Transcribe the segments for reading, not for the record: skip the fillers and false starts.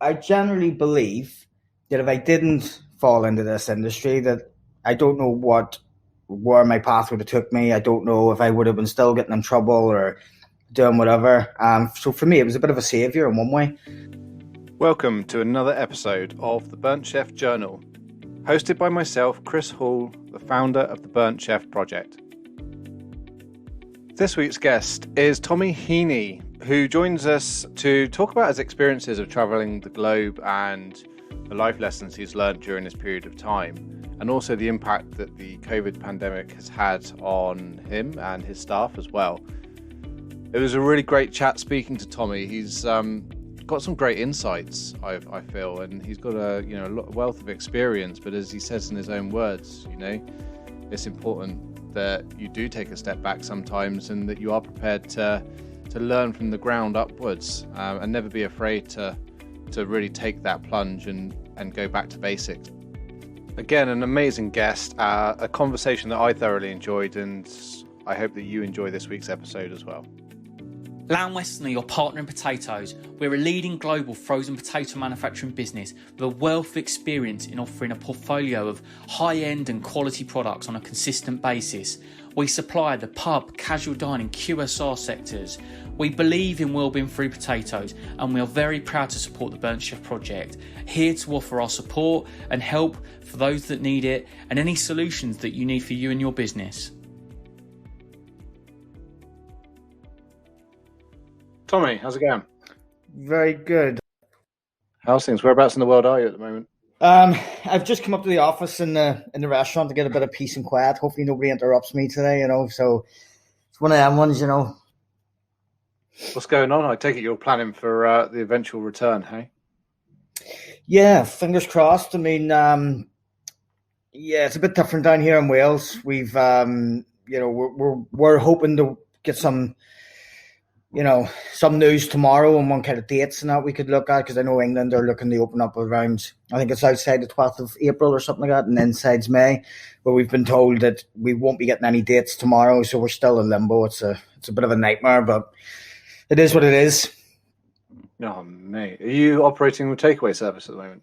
I generally believe that if I didn't fall into this industry, that I don't know where my path would have took me. I don't know if I would have been still getting in trouble or doing whatever. So for me, it was a bit of a savior in one way. Welcome to another episode of the Burnt Chef Journal, hosted by myself, Chris Hall, the founder of the Burnt Chef Project. This week's guest is Tommy Heaney, who joins us to talk about his experiences of travelling the globe and the life lessons he's learned during this period of time, and also the impact that the COVID pandemic has had on him and his staff as well. It was a really great chat speaking to Tommy. He's got some great insights, I feel, and he's got a wealth of experience. But as he says in his own words, it's important that you do take a step back sometimes, and that you are prepared to learn from the ground upwards, and never be afraid to really take that plunge and go back to basics. Again, an amazing guest, a conversation that I thoroughly enjoyed, and I hope that you enjoy this week's episode as well. Lamb Weston are your partner in potatoes. We're a leading global frozen potato manufacturing business with a wealth of experience in offering a portfolio of high-end and quality products on a consistent basis. We supply the pub, casual dining, QSR sectors. We believe in well-being through potatoes, and we are very proud to support the Burnt Chef Project, here to offer our support and help for those that need it, and any solutions that you need for you and your business. Tommy, how's it going? Very good. How's things? Whereabouts in the world are you at the moment? I've just come up to the office in the restaurant to get a bit of peace and quiet. Hopefully nobody interrupts me today, so it's one of them ones, What's going on? I take it you're planning for the eventual return, hey? Yeah, fingers crossed. I mean, it's a bit different down here in Wales. We've, we're hoping to get some news tomorrow on what kind of dates and that we could look at, because I know England are looking to open up around, I think it's outside the 12th of April or something like that, and inside's May, but we've been told that we won't be getting any dates tomorrow, so we're still in limbo. It's a bit of a nightmare, but it is what it is. Oh, mate. Are you operating with takeaway service at the moment?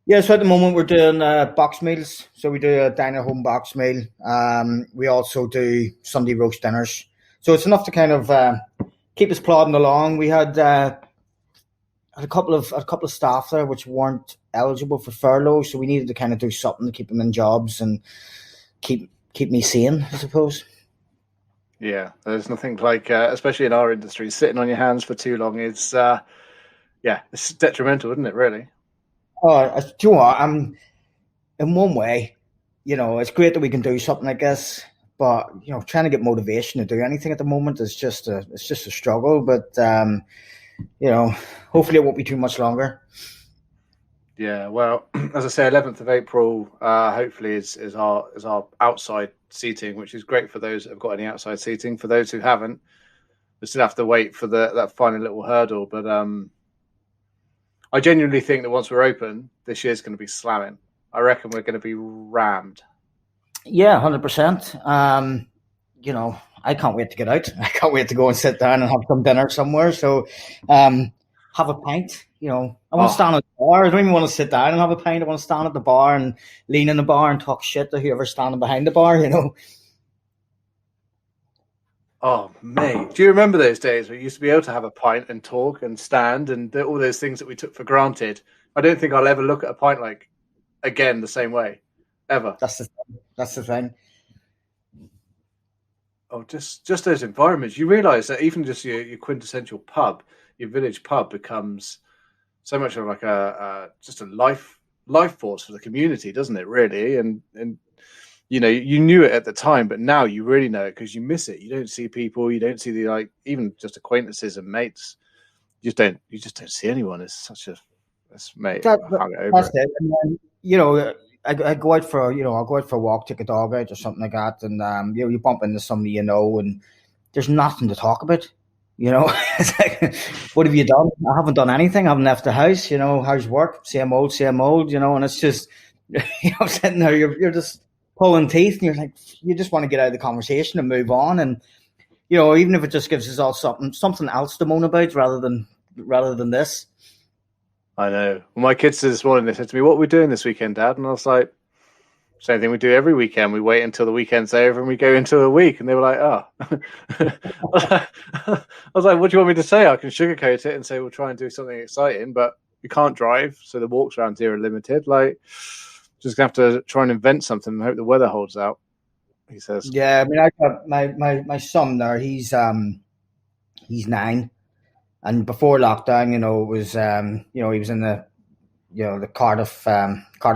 Yeah, so at the moment we're doing box meals. So we do a diner home box meal. We also do Sunday roast dinners. So it's enough to kind of keep us plodding along. We had a couple of staff there which weren't eligible for furlough, so we needed to kind of do something to keep them in jobs and keep me sane, I suppose. Yeah, there's nothing like, especially in our industry, sitting on your hands for too long is, it's detrimental, isn't it, really? Oh, do you know what? In one way, it's great that we can do something like this, but trying to get motivation to do anything at the moment is just a struggle. But hopefully it won't be too much longer. Yeah, well, as I say, 11th of April, hopefully is our outside seating, which is great for those that have got any outside seating. For those who haven't, we still have to wait for that final little hurdle. But I genuinely think that once we're open, this year's going to be slamming. I reckon we're going to be rammed. Yeah, 100%. I can't wait to get out. I can't wait to go and sit down and have some dinner somewhere. So have a pint. I want to stand at the bar. I don't even want to sit down and have a pint. I want to stand at the bar and lean in the bar and talk shit to whoever's standing behind the bar, Oh, mate. Do you remember those days where you used to be able to have a pint and talk and stand and all those things that we took for granted? I don't think I'll ever look at a pint like again the same way, ever. That's the thing. Oh, just those environments. You realise that even just your quintessential pub, your village pub, becomes so much of like just a life force for the community, doesn't it? Really, and you knew it at the time, but now you really know it because you miss it. You don't see people, you don't see the even just acquaintances and mates. You just don't see anyone. It's such a mate. I can't get over that's it. And then, I go out for I'll go out for a walk, take a dog out or something like that, and you bump into somebody and there's nothing to talk about. It's like, what have you done? I haven't done anything. I haven't left the house. How's work? Same old. And it's just sitting there, you're just pulling teeth, and you're like, you just want to get out of the conversation and move on, and even if it just gives us all something else to moan about rather than this. I know. Well, my kids this morning, they said to me, "What are we doing this weekend, Dad?" And I was like, "Same thing we do every weekend. We wait until the weekend's over and we go into a week." And they were like, "Oh." I was like, "What do you want me to say? I can sugarcoat it and say we'll try and do something exciting, but we can't drive, so the walks around here are limited. Like, just gonna have to try and invent something and hope the weather holds out." He says. Yeah, I mean, I got my son there. He's 9, and before lockdown, it was he was in the Cardiff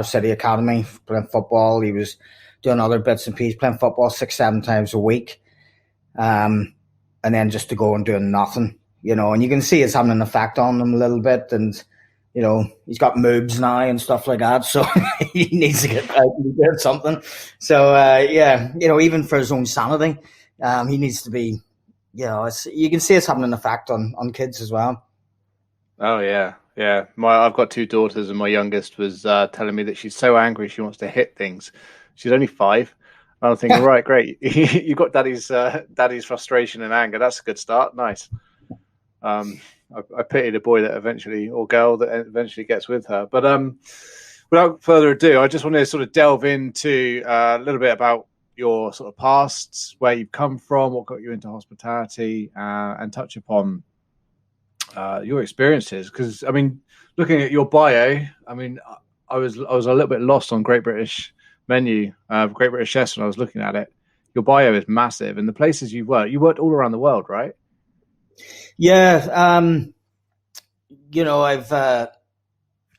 City Academy playing football. He was doing other bits and pieces, playing football 6-7 times a week, and then just to go and doing nothing, and you can see it's having an effect on him a little bit, and he's got moobs now and stuff like that, so he needs to get out and do something. So even for his own sanity, he needs to be. You can see it's having an effect on kids as well. Oh yeah. Yeah, I've got 2 daughters, and my youngest was telling me that she's so angry she wants to hit things. She's only 5. I'm thinking, right, great, you got daddy's frustration and anger. That's a good start. Nice. I pity the boy that eventually, or girl that eventually gets with her. But without further ado, I just want to sort of delve into a little bit about your sort of pasts, where you've come from, what got you into hospitality, and touch upon your experiences. Because I mean, looking at your bio, I mean, I was a little bit lost on Great British Menu, Great British Chefs when I was looking at it. Your bio is massive, and the places you worked all around the world, right? Yeah,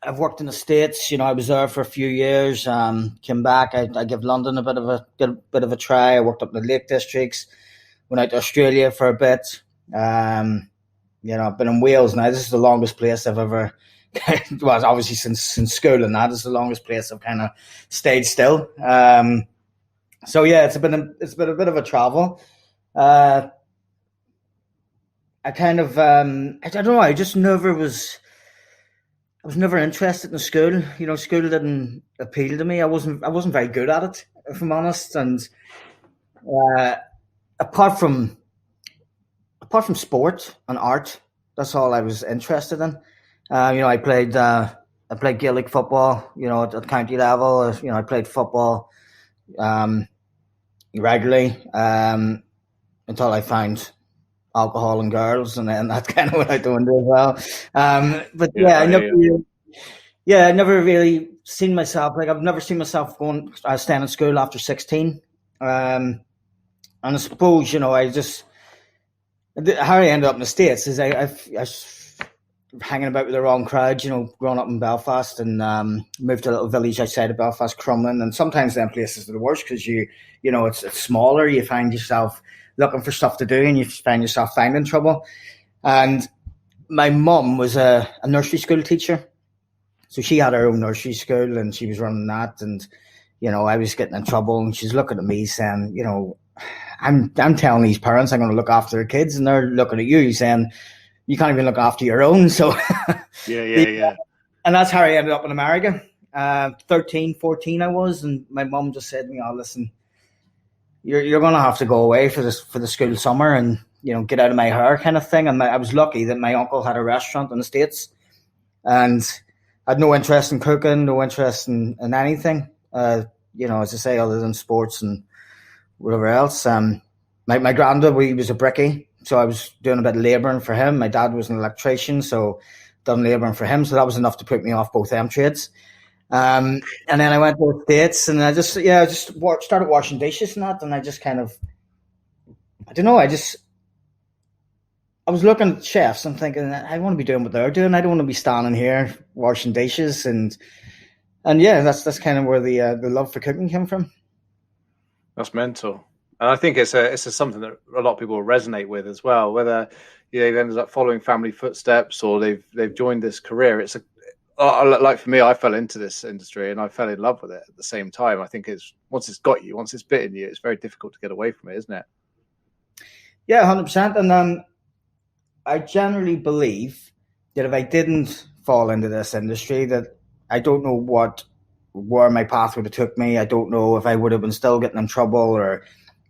I've worked in the States. I was there for a few years. Came back. I give London a bit of a try. I worked up in the Lake Districts. Went out to Australia for a bit. I've been in Wales now. This is the longest place I've ever. Well, obviously since school and that. This is the longest place I've kind of stayed still. So yeah, it's been a bit of a travel. I kind of I don't know. I was never interested in school. School didn't appeal to me. I wasn't very good at it, if I'm honest. And apart from sport and art, that's all I was interested in. I played Gaelic football. At county level. I played football regularly until I found alcohol and girls, and then that's kind of what I don't do as well. But I never really seen myself, like, I've never seen myself staying in school after 16. And I suppose, how I ended up in the States is I hanging about with the wrong crowd, growing up in Belfast, and moved to a little village outside of Belfast, Crumlin, and sometimes them places are the worst because it's smaller. You find yourself looking for stuff to do, and you find yourself finding trouble. And my mum was a nursery school teacher, so she had her own nursery school, and she was running that. And I was getting in trouble, and she's looking at me saying, I'm telling these parents I'm going to look after their kids, and they're looking at you saying you can't even look after your own. So yeah. And that's how I ended up in America. 13, 14 I was, and my mum just said to me, "Oh, listen, you're going to have to go away for the school summer and get out of my hair," kind of thing. And I was lucky that my uncle had a restaurant in the States, and I had no interest in cooking, no interest in anything. As I say, other than sports and whatever else. My granddad, he was a brickie, so I was doing a bit of labouring for him. My dad was an electrician, so done labouring for him. So that was enough to put me off both them trades. And then I went to the States, and I just started washing dishes and that, and I just kind of, I don't know, I was looking at chefs and thinking, I want to be doing what they're doing. I don't want to be standing here washing dishes, and yeah, that's kind of where the love for cooking came from. That's mental, and I think it's something that a lot of people resonate with as well. Whether they've ended up following family footsteps or they've joined this career, it's like for me, I fell into this industry and I fell in love with it at the same time. I think once it's got you, once it's bitten you, it's very difficult to get away from it, isn't it? Yeah, 100%. And I generally believe that if I didn't fall into this industry, that I don't know where my path would have took me. I don't know if I would have been still getting in trouble or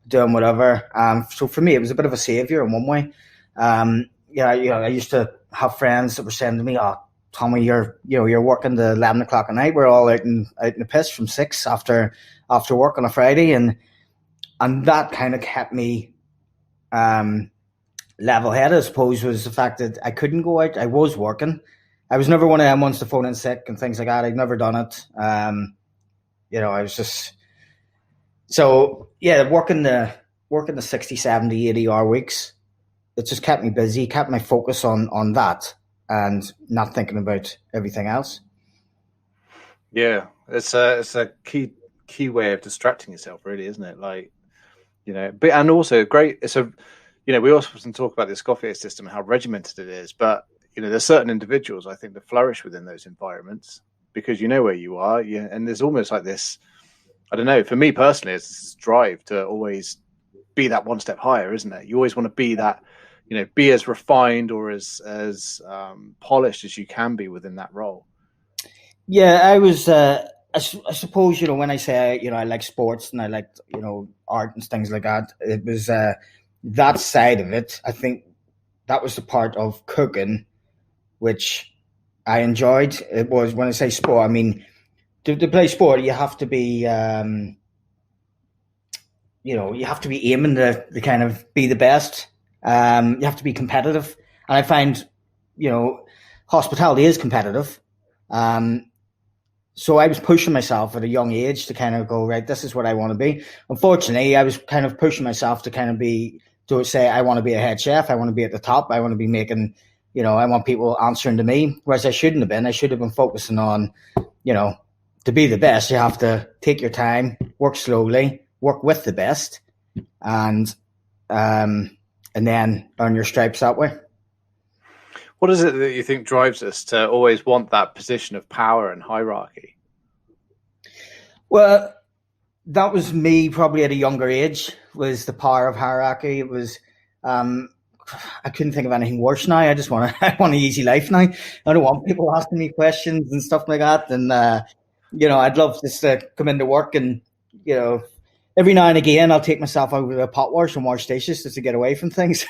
doing whatever. So for me, it was a bit of a savior in one way. I used to have friends that were saying to me, "Oh, Tommy, you're working to 11 o'clock at night. We're all out in the piss from 6 after work on a Friday, and that kind of kept me level headed, I suppose, was the fact that I couldn't go out. I was working. I was never one of them ones to phone in sick and things like that. I'd never done it. I was just working the 60, 70, 80 hour weeks. It just kept me busy, kept my focus on that and not thinking about everything else. Yeah, it's a key way of distracting yourself, really, isn't it? Like, but and also great. It's we also often talk about the Escoffier system and how regimented it is, but there's certain individuals I think that flourish within those environments because you know where you are, and there's almost like this. I don't know. For me personally, it's this drive to always be that one step higher, isn't it? You always want to be that, be as refined or as polished as you can be within that role. Yeah, I was. I suppose when I say I like sports and I like art and things like that, it was that side of it. I think that was the part of cooking which I enjoyed. It was, when I say sport, I mean to play sport, you have to be you have to be aiming to kind of be the best. You have to be competitive, and I find hospitality is competitive. So I was pushing myself at a young age to kind of go, right, this is what I want to be. Unfortunately, I was kind of pushing myself to kind of say, I want to be a head chef. I want to be at the top. I want to be making, I want people answering to me. Whereas I shouldn't have been. I should have been focusing on, to be the best, you have to take your time, work slowly, work with the best, and then earn your stripes that way. What is it that you think drives us to always want that position of power and hierarchy? Well, that was me probably at a younger age, was the power of hierarchy. It was, I couldn't think of anything worse now. I want an easy life now. I don't want people asking me questions and stuff like that. And, I'd love just to come into work and, every now and again, I'll take myself over to a pot wash and wash dishes just to get away from things.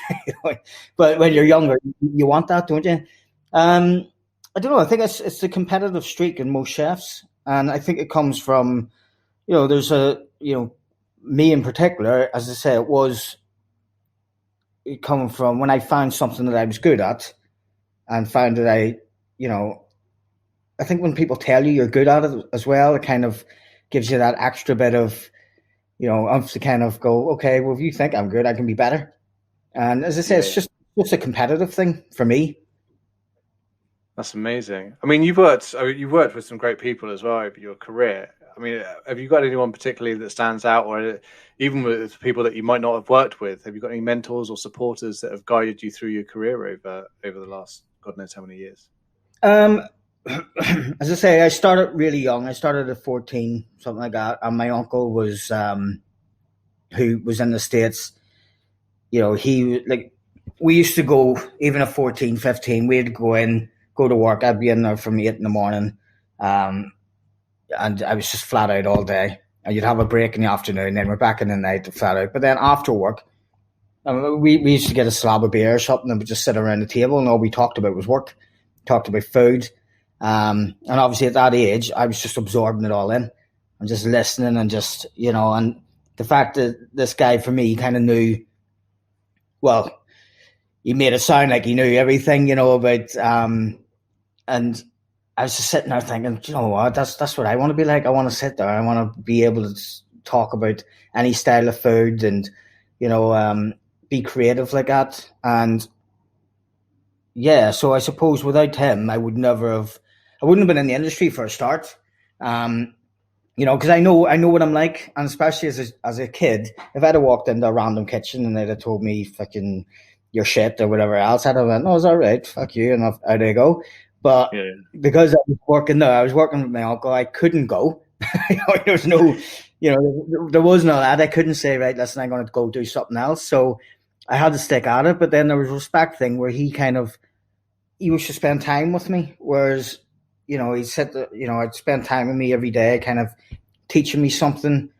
But when you're younger, you want that, don't you? I don't know. I think it's the competitive streak in most chefs. And I think it comes from, there's me in particular, as I say, it was coming from when I found something that I was good at and found that I think when people tell you you're good at it as well, it kind of gives you that extra bit of, to kind of go, okay, well, if you think I'm good, I can be better. And as I say, it's just a competitive thing for me. That's amazing. I mean, you've worked with some great people as well over your career. I mean, have you got anyone particularly that stands out, or even with people that you might not have worked with? Have you got any mentors or supporters that have guided you through your career over the last God knows how many years? As I say, I started really young. I started at 14, something like that. And my uncle was, who was in the States, we used to go, even at 14, 15, we'd go to work. I'd be in there from 8 in the morning. And I was just flat out all day. And you'd have a break in the afternoon, then we're back in the night flat out. But then after work, we used to get a slab of beer or something and we'd just sit around the table and all we talked about was work, talked about food. And obviously at that age, I was just absorbing it all in and just listening and just, and the fact that this guy for me kind of knew, well, he made it sound like he knew everything, about, and I was just sitting there thinking, you know what, that's what I want to be like. I want to sit there. I want to be able to talk about any style of food and, be creative like that. And yeah, so I suppose without him, I wouldn't have been in the industry for a start. Because I know what I'm like, and especially as a kid, if I'd have walked into a random kitchen and they'd have told me fucking your shit or whatever else, I'd have went, no, it's all right, fuck you, and out I go. But because I was working there, I was working with my uncle, I couldn't go. There was no, there was no that. I couldn't say, right, listen, I'm going to go do something else. So I had to stick at it. But then there was a respect thing where he used to spend time with me, whereas, he said that, I'd spend time with me every day, kind of teaching me something.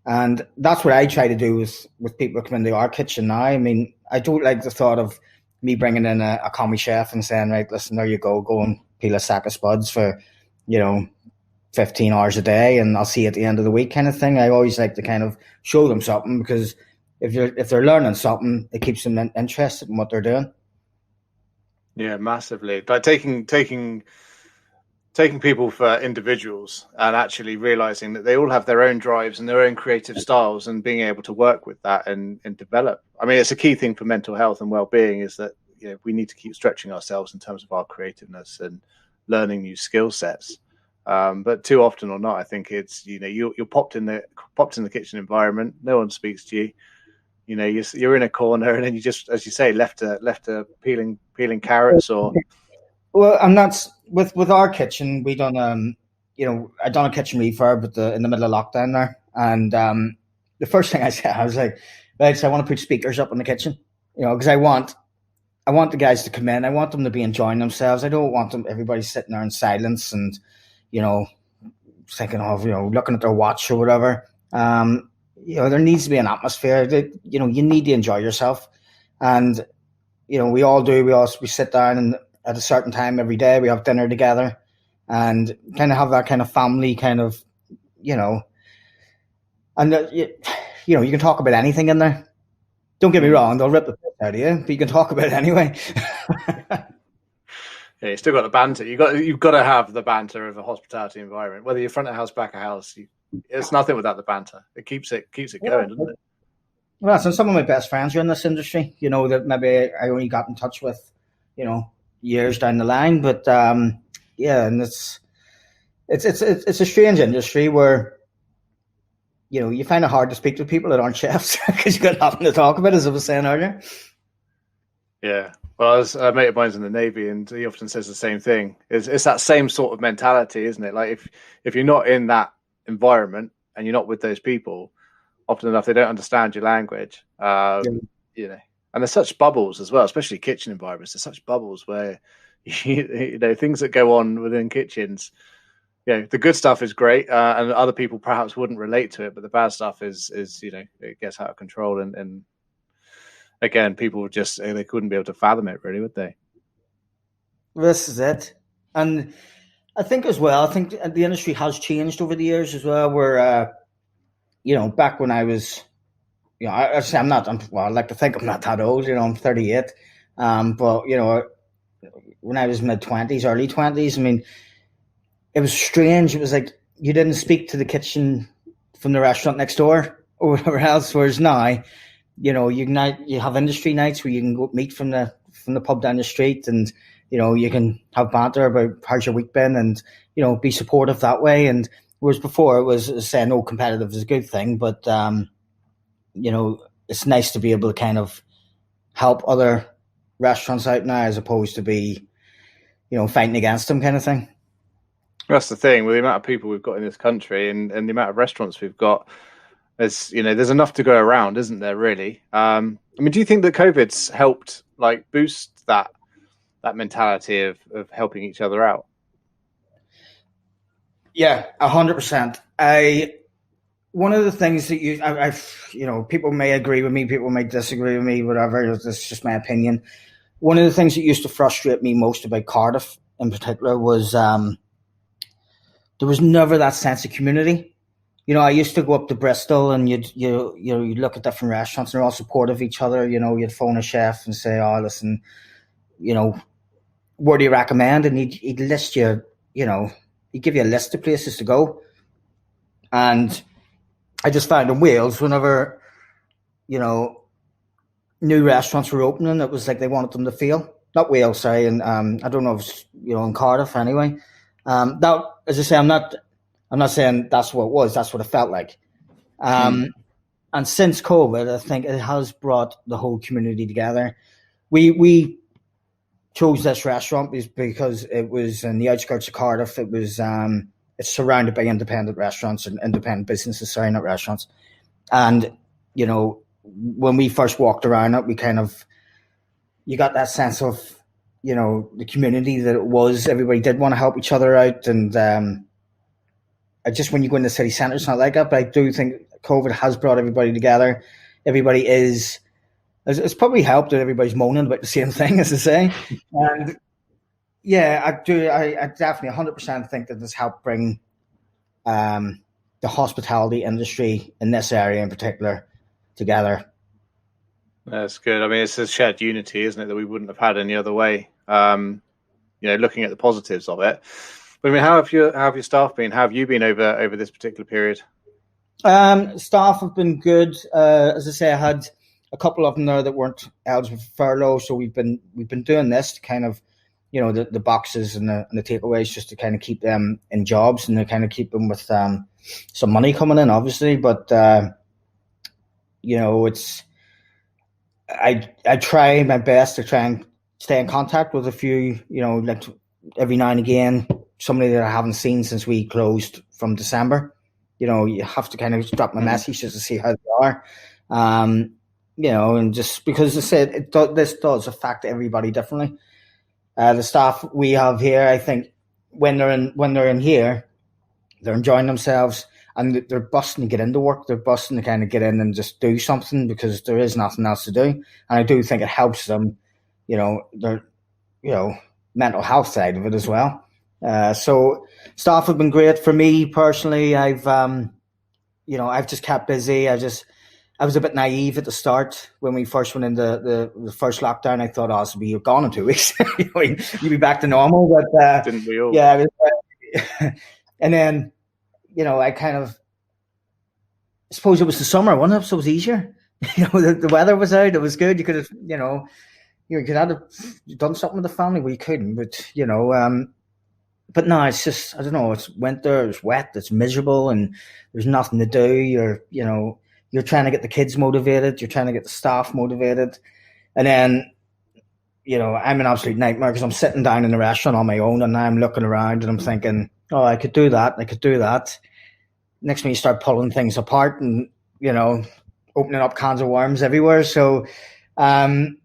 And that's what I try to do with people who come into our kitchen now. I mean, I don't like the thought of me bringing in a commie chef and saying, right, listen, there you go and peel a sack of spuds for, 15 hours a day, and I'll see you at the end of the week kind of thing. I always like to kind of show them something, because if they're learning something, it keeps them interested in what they're doing. Yeah, massively. But taking people for individuals and actually realizing that they all have their own drives and their own creative styles, and being able to work with that and develop. I mean, it's a key thing for mental health and well-being, is that we need to keep stretching ourselves in terms of our creativeness and learning new skill sets. But too often or not, I think it's you're popped in the kitchen environment. No one speaks to you. You're in a corner, and then you just, as you say, left to peeling carrots or. Well, and that's with our kitchen. We done I done a kitchen refurb in the middle of lockdown there, and the first thing I said, I was like, right, so I want to put speakers up in the kitchen, because I want the guys to come in. I want them to be enjoying themselves. I don't want everybody sitting there in silence and thinking of looking at their watch or whatever. There needs to be an atmosphere that you need to enjoy yourself, and we all do. We sit down, and at a certain time every day we have dinner together, and kind of have that kind of family kind of, and you can talk about anything in there. Don't get me wrong; they'll rip the piss out of you, but you can talk about it anyway. Yeah, you still got the banter. You've got to have the banter of a hospitality environment, whether you're front of house, back of house. It's nothing without the banter. It keeps it going, doesn't it? Well, so some of my best friends are in this industry, that maybe I only got in touch with, years down the line. But and it's a strange industry where, you find it hard to speak to people that aren't chefs, because you've got nothing to talk about, as I was saying earlier. Yeah. Well, as a mate of mine's in the Navy, and he often says the same thing. It's that same sort of mentality, isn't it? Like if you're not in that environment and you're not with those people, often enough they don't understand your language. And there's such bubbles as well, especially kitchen environments. There's such bubbles where things that go on within kitchens. The good stuff is great, and other people perhaps wouldn't relate to it, but the bad stuff is it gets out of control, and again, people just they couldn't be able to fathom it, really, would they? This is it. And I think as well, the industry has changed over the years as well, where, back when I was, I like to think I'm not that old, I'm 38. But, when I was mid-20s, early 20s, I mean, it was strange. It was like you didn't speak to the kitchen from the restaurant next door or whatever else, whereas now, you have industry nights where you can go meet from the pub down the street, and you can have banter about how's your week been, and be supportive that way. And whereas before it was saying, "Oh, competitive is a good thing," but it's nice to be able to kind of help other restaurants out now, as opposed to be fighting against them kind of thing. That's the thing with the amount of people we've got in this country, and the amount of restaurants we've got. There's enough to go around, isn't there? Really. I mean, do you think that COVID's helped boost that mentality of helping each other out? Yeah, 100%. One of the things that people may agree with me, people may disagree with me, whatever. It's just my opinion. One of the things that used to frustrate me most about Cardiff, in particular, was there was never that sense of community. I used to go up to Bristol, and you'd look at different restaurants, and they're all supportive of each other. You'd phone a chef and say, "Oh, listen, where do you recommend?" And he'd list you, he'd give you a list of places to go. And I just found in Wales, whenever, new restaurants were opening, it was like they wanted them to feel. Not Wales, sorry, and I don't know if it's, in Cardiff anyway. That, as I say, I'm not saying that's what it was. That's what it felt like. And since COVID, I think it has brought the whole community together. We chose this restaurant because it was in the outskirts of Cardiff. It was it's surrounded by independent restaurants and independent businesses, sorry, not restaurants. And when we first walked around it, you got that sense of the community that it was. Everybody did want to help each other out, and when you go in the city centre, it's not like that. But I do think COVID has brought everybody together. Everybody it's probably helped that everybody's moaning about the same thing, as I say. And Yeah, I do. I definitely 100% think that this helped bring the hospitality industry in this area in particular together. That's good. I mean, it's a shared unity, isn't it, that we wouldn't have had any other way. Looking at the positives of it. But I mean, how have your staff been? How have you been over this particular period? Staff have been good. As I say, I had a couple of them there that weren't eligible for furlough, so we've been doing this to kind of, the boxes and the takeaways, just to kind of keep them in jobs and to kind of keep them with some money coming in, obviously. But it's I try my best to try and stay in contact with a few, like every now and again, somebody that I haven't seen since we closed from December. You have to kind of drop my message just to see how they are. And just because I said this does affect everybody differently. The staff we have here, I think, when they're in here, they're enjoying themselves and they're busting to get into work. They're busting to kind of get in and just do something because there is nothing else to do. And I do think it helps them, their mental health side of it as well. So staff have been great. For me personally, I've just kept busy. I was a bit naive at the start when we first went into the first lockdown. I thought, this will be gone in 2 weeks. You'll be back to normal. But didn't we all? Yeah. And then, I kind of, I suppose it was the summer, wasn't it? So it was easier. The weather was out. It was good. You could have, you could have done something with the family. We couldn't, but but no, it's just, I don't know. It's winter. It's wet. It's miserable, and there's nothing to do. You're trying to get the kids motivated. You're trying to get the staff motivated, and then, I'm an absolute nightmare because I'm sitting down in the restaurant on my own, and I'm looking around and I'm thinking, oh, I could do that. I could do that. Next minute you start pulling things apart and, opening up cans of worms everywhere. So, last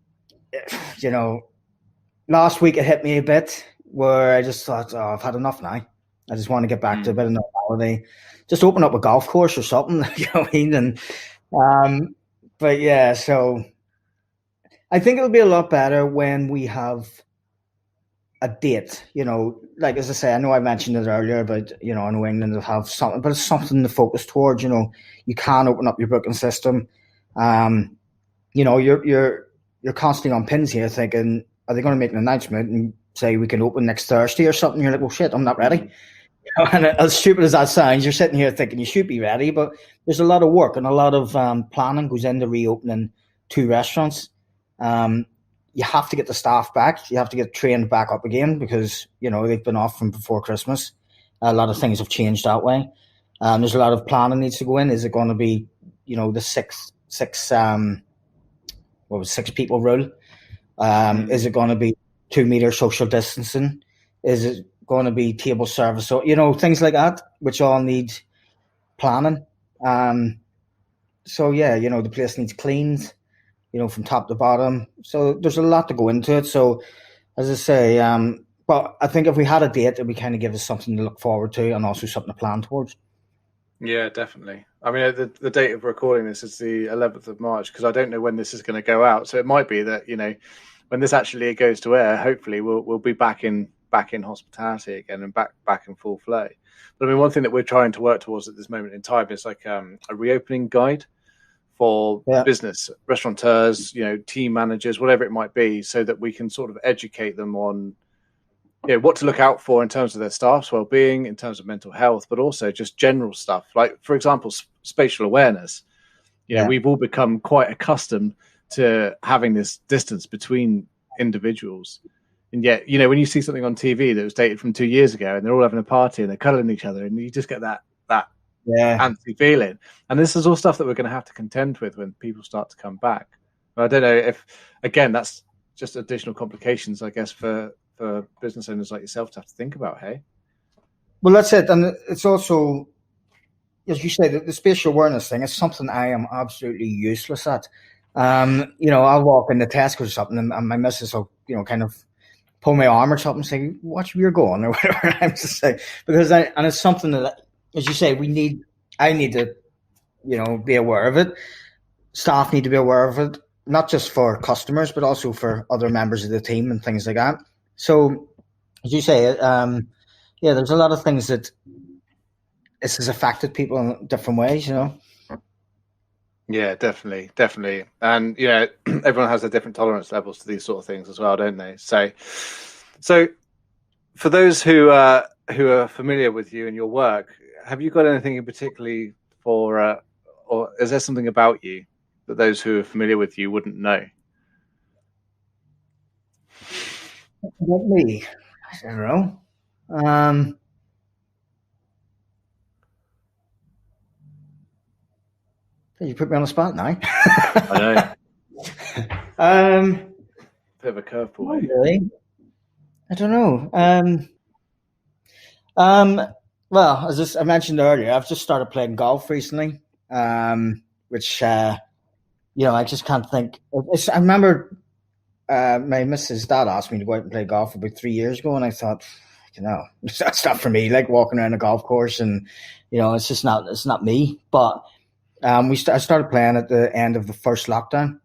week it hit me a bit where I just thought, I've had enough now. I just want to get back to a bit of normality. Just open up a golf course or something, you know what I mean? And, but yeah, so I think it'll be a lot better when we have a date, like, as I say, I know I mentioned it earlier, but, I know England will have something, but it's something to focus towards. You can open up your booking system. You're constantly on pins here thinking, are they going to make an announcement and say we can open next Thursday or something? You're like, well, shit, I'm not ready. And as stupid as that sounds, you're sitting here thinking you should be ready, but there's a lot of work and a lot of planning goes into reopening 2 restaurants. You have to get the staff back. You have to get trained back up again because, they've been off from before Christmas. A lot of things have changed that way. There's a lot of planning needs to go in. Is it going to be, the six people rule? Is it going to be 2 meter social distancing? Is it going to be table service? So, things like that, which all need planning. So yeah, the place needs cleaned, from top to bottom. So there's a lot to go into it. So as I say, but I think if we had a date, it would kind of give us something to look forward to and also something to plan towards. Yeah, definitely. I mean, the date of recording this is the 11th of March because I don't know when this is going to go out. So it might be that, when this actually goes to air, hopefully we'll be back in hospitality again and back in full flow. But I mean, one thing that we're trying to work towards at this moment in time is like a reopening guide for business restaurateurs, team managers, whatever it might be, so that we can sort of educate them on what to look out for in terms of their staff's well-being, in terms of mental health, but also just general stuff. Like, for example, spatial awareness. We've all become quite accustomed to having this distance between individuals. And yet, when you see something on TV that was dated from 2 years ago and they're all having a party and they're cuddling each other and you just get that antsy feeling. And this is all stuff that we're going to have to contend with when people start to come back. But I don't know if, again, that's just additional complications, I guess, for business owners like yourself to have to think about, hey? Well, that's it. And it's also, as you say, the spatial awareness thing is something I am absolutely useless at. I'll walk in the Tesco or something and my missus will, kind of pull my arm or something and say, watch where you're going or whatever. I'm just saying, because and it's something that, as you say, I need to, be aware of it. Staff need to be aware of it, not just for customers, but also for other members of the team and things like that. So as you say, yeah, there's a lot of things that this has affected people in different ways, you know. Yeah, definitely. And everyone has their different tolerance levels to these sort of things as well, don't they? So for those who are familiar with you and your work, have you got anything in particularly for, or is there something about you that those who are familiar with you wouldn't know? About me, I don't know. You put me on the spot now. I know. Bit of a curveball. Really? I don't know. Well, as I mentioned earlier, I've just started playing golf recently, which I just can't think. I remember my missus' dad asked me to go out and play golf about 3 years ago, and I thought, that's not for me. Like walking around a golf course, and it's just not. It's not me. But I started playing at the end of the first lockdown,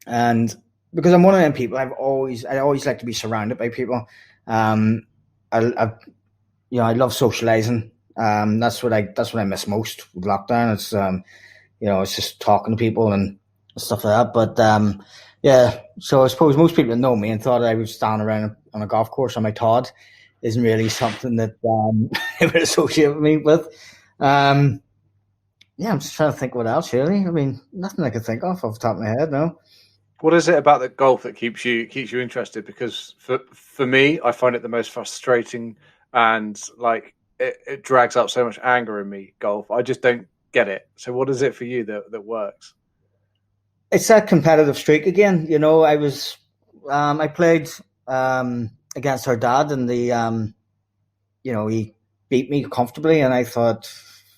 and because I'm one of them people, I always like to be surrounded by people. I love socializing. That's what I miss most with lockdown. It's it's just talking to people and stuff like that. But yeah, so I suppose most people that know me and thought I would stand around on a golf course on my Todd isn't really something that they would associate with me with. Yeah, I'm just trying to think what else really. I mean, nothing I can think of off the top of my head, no. What is it about the golf that keeps you interested? Because for me, I find it the most frustrating, and like it drags up so much anger in me. Golf, I just don't get it. So, what is it for you that works? It's that competitive streak again. I played against her dad, and he beat me comfortably, and I thought,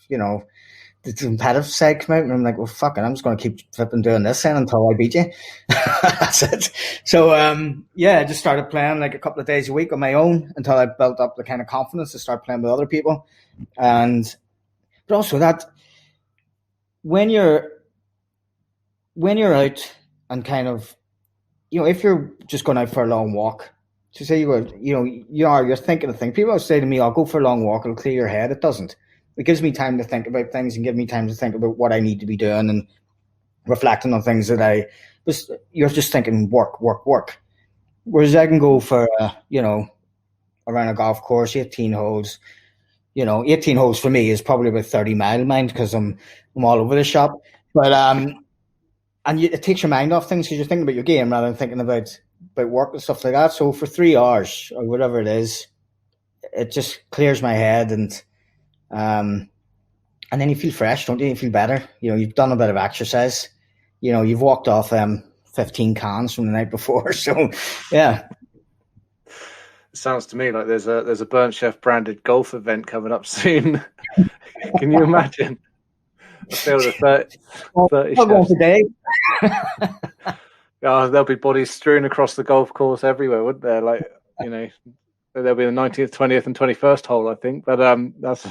the competitive side come out, and I'm like, well, fuck it, I'm just going to keep flipping doing this then until I beat you. That's it. So, I just started playing like a couple of days a week on my own until I built up the kind of confidence to start playing with other people. But also that when you're out and kind of, if you're just going out for a long walk, to say you're thinking of things. People say to me, I'll go for a long walk, it'll clear your head. It doesn't. It gives me time to think about things and give me time to think about what I need to be doing and reflecting on things that you're just thinking work. Whereas I can go for, around a golf course, 18 holes. 18 holes for me is probably about 30 mile, mind, because I'm all over the shop. But, it takes your mind off things because you're thinking about your game rather than thinking about work and stuff like that. So for 3 hours or whatever it is, it just clears my head and then you feel fresh, don't you? You feel better. You've done a bit of exercise. You've walked off 15 cans from the night before. So, yeah. It sounds to me like there's a Burnt Chef branded golf event coming up soon. Can you imagine? I feel the 30 chefs. Today. Oh, there'll be bodies strewn across the golf course everywhere, wouldn't there? Like, there'll be the 19th, 20th, and 21st hole, I think. But that's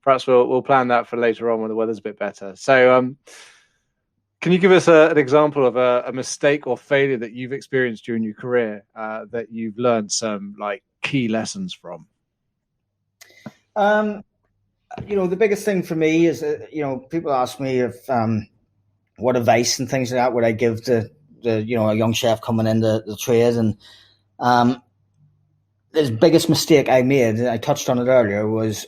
perhaps we'll plan that for later on when the weather's a bit better. So, can you give us an example of a mistake or failure that you've experienced during your career that you've learned some like key lessons from? The biggest thing for me is people ask me if what advice and things like that would I give to a young chef coming into the trade, and the biggest mistake I made, I touched on it earlier, was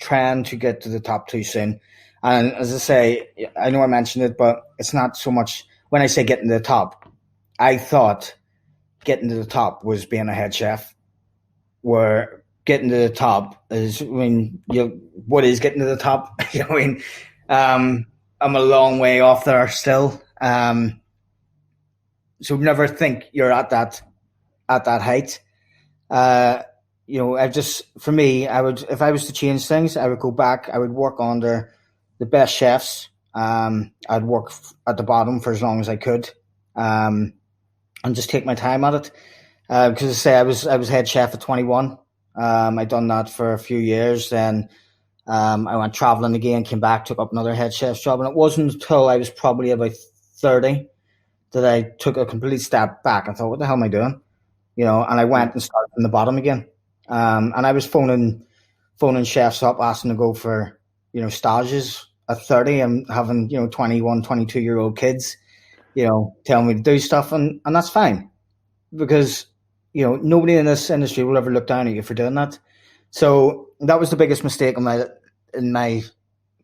trying to get to the top too soon. And as I say, I know I mentioned it, but it's not so much when I say getting to the top. I thought getting to the top was being a head chef, where getting to the top is what is getting to the top? I'm a long way off there still. So never think you're at that height. For me, I would, if I was to change things, I would go back. I would work under the best chefs. I'd work at the bottom for as long as I could, and just take my time at it. Because I was head chef at 21. I'd done that for a few years. Then I went traveling again, came back, took up another head chef's job, and it wasn't until I was probably about 30 that I took a complete step back and thought, what the hell am I doing? And I went and started from the bottom again. And I was phoning chefs up, asking to go for, stages at 30 and having, 21, 22-year-old kids, telling me to do stuff. And that's fine because, nobody in this industry will ever look down at you for doing that. So that was the biggest mistake in my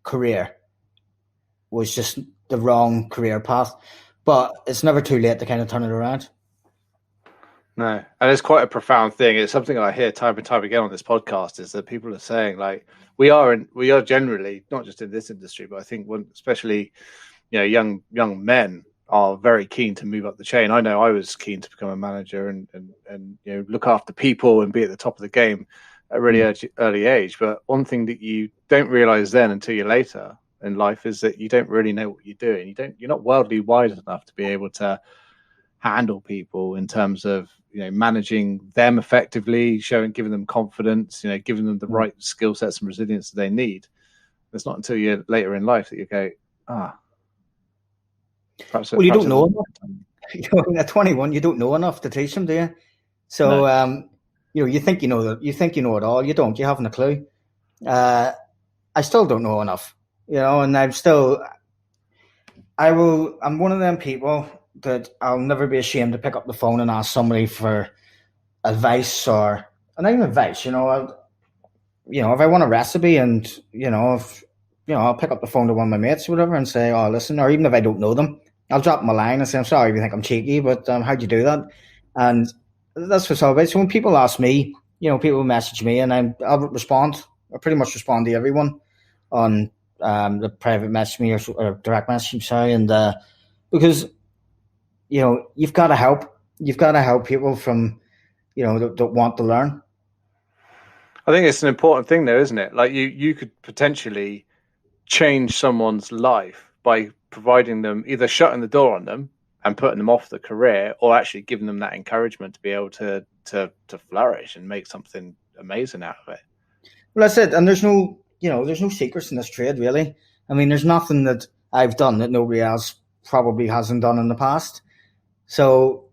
career, was just the wrong career path. But it's never too late to kind of turn it around. No, and it's quite a profound thing. It's something I hear time and time again on this podcast, is that people are saying, like, we are generally, not just in this industry, but I think especially, young men are very keen to move up the chain. I know I was keen to become a manager and look after people and be at the top of the game at a really early age. But one thing that you don't realize then until you're later in life is that you don't really know what you're doing. You're not worldly wise enough to be able to handle people in terms of managing them effectively, giving them confidence, giving them the right skill sets and resilience that they need. It's not until you're later in life that you go, you don't know enough. At 21, you don't know enough to teach them, do you? So no. You think you know it all. You don't. You haven't a clue. I still don't know enough, and I'm one of them people that I'll never be ashamed to pick up the phone and ask somebody for advice, or not even advice. If I want a recipe, and I'll pick up the phone to one of my mates or whatever and say, "Oh, listen," or even if I don't know them, I'll drop them a line and say, "I'm sorry if you think I'm cheeky, but how'd you do that?" And that's what's all about. So when people ask me, people message me, and I'll respond. I pretty much respond to everyone on the private message me or direct message. Sorry, and because you've got to help. You've got to help people from that want to learn. I think it's an important thing, though, isn't it? Like you could potentially change someone's life by providing them, either shutting the door on them and putting them off the career, or actually giving them that encouragement to be able to flourish and make something amazing out of it. Well, that's it. And there's no secrets in this trade, really. I mean, there's nothing that I've done that nobody else probably hasn't done in the past. So,